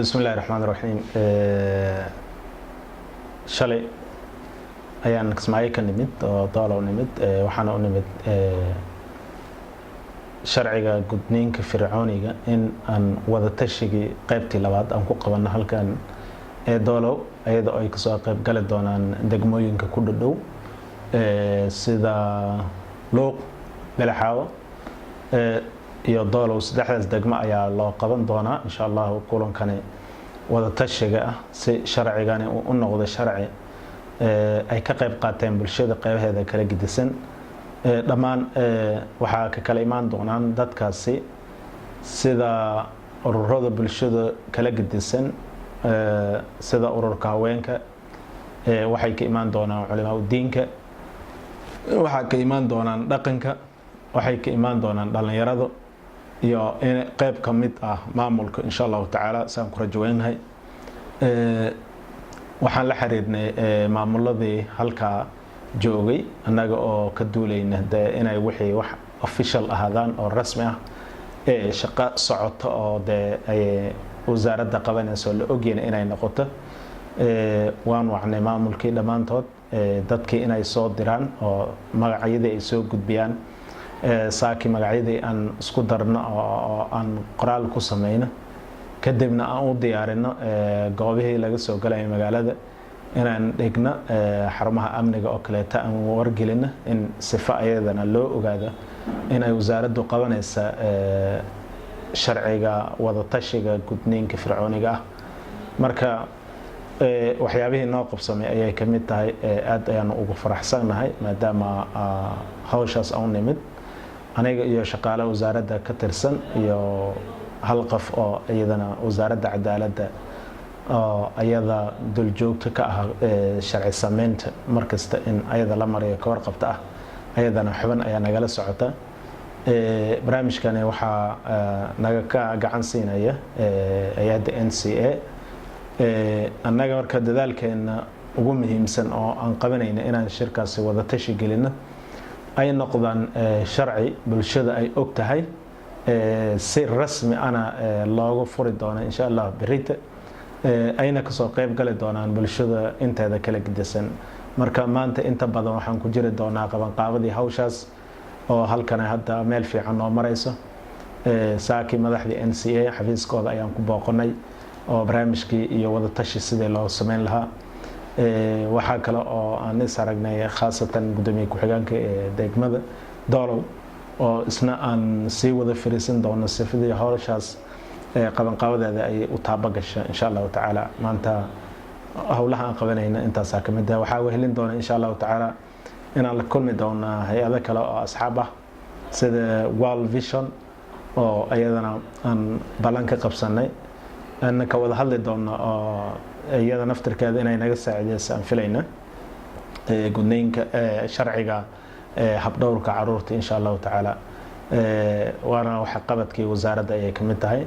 بسم الله الرحمن الرحيم شلي ayaan kismaayo ka nimid oo doolow nimid waxaana u nimid sharciga gudniinka fircooniga in aan wada tashigi qaybtii labaad aan ku qabanno halkan doolow ayada ay ka soo qayb gali doonaan degmooyinka ku dhadhow sida luuq balaxaawo iyo doolow saddexdaas degmo ayaa loo qaban doonaa insha Allah kulankani wada tashiga ah si sharcigani uu u noqdo sharci ay ka qayb qaateen bulshada qaybaheeda kala gidisan dhamaan waxa ka kala imaan doonaan dadkaasi sida ururada bulshada kala gidisan sida ururka haweenka waxay ka imaan doonaan culimada diinka waxa ka imaan doonaan dhaqanka waxay ka imaan doonaan dhalinyarada iyo qayb ka mid ah maamulka insha Allah taala saan ku rajaynahay waxaan la xiriirnay maamuladii halka joogay anaga oo ka duulayna inay wixii wax official ahaadaan oo rasmi ah shaqo socoto oo ay wasaaradda qabanayso la ogyahay inay noqoto waan wacnay maamulkii dhamaantood dadkii inay soo diraan oo magacyadii ay soo gudbiyaan saaki magacyadii aan isku darno oo aan qoraal ku sameeyno kadibna aan u diyaarino goobihii laga soo galay magaalada inaan dhigno xarumaha amniga oo kale aan wargelino in sifa ayadana loo ogaado in ay wasaaraddu qabanaysa sharciga wada tashiga gudniinka fircooniga ah marka waxyaabihii noo qabsamay ayay ka mid tahay aad ayaan ugu faraxsanahay maadaama hawshaas aan nimid aniga iyo shaqaalaha wasaaradda ka tirsan iyo hal qof oo ayadana wasaaradda cadaaladda oo ayada dul joogto ka ah sharci sameynta markasta in ayada la mariyo ka warqabta ah ayadana xubin ayaa nagala socota barnaamijkani waxa naga ka gacan siinaya ayada NCA annaga marka dadaalkeena ugu muhiimsan oo aan qabanayna inaan shirkaasi wada tashi gelino ay noqdaan sharci bulshada ay og tahay si rasmi ana loogu furi doono insha Allah berita ayna ka soo qayb gali doonaan bulshada inteeda kala gidisan marka maanta inta badan waxaan ku jiri doonaa qaban qaabadii hawshaas oo halkan hadda meel fiican oo marayso saaki madaxdii NCA xafiiskooda ayaan ku booqanay oo barnaamijkii iyo wada tashi sidii loo sameyn lahaa waxa kale oo aan is aragnay khaasatan gudoomiye ku-xigeenka degmada doolow oo isna aan sii wada fariisan doono sifadii hawshaas qaban qabadeeda ay u taaba gasho insha Allah taala maanta hawlaha aan qabanayna intaas ka mid ah waxa wehelin doona insha Allah taala inaan la kulmi doona hay'ado kale oo asxaab ah sida World Vision oo ayadana aan balan ka qabsanay aan ka wada hadli doona oo iyada naftirkeeda inay naga saacideyso aan filayna gudniinka sharciga habdhowrka caruurta insha Allah taala waana waxa qabadkii wasaaradda ay ka mid tahay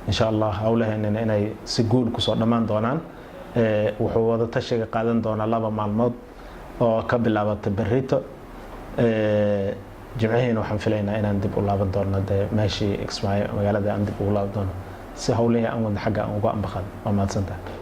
insha Allah hawlaheena inay si guul ku soo dhamaan doonaan wuxuu wada tashiga qaadan doona 2 maalmood oo ka bilaabata berrito jimcihiina waxaan filaynaa inaan dib u laaban doono meeshii Kismaayo magaalada aan dib ugu laaban doono si hawlaha aan wada xagga aan uga ambaqan waa mahadsantahay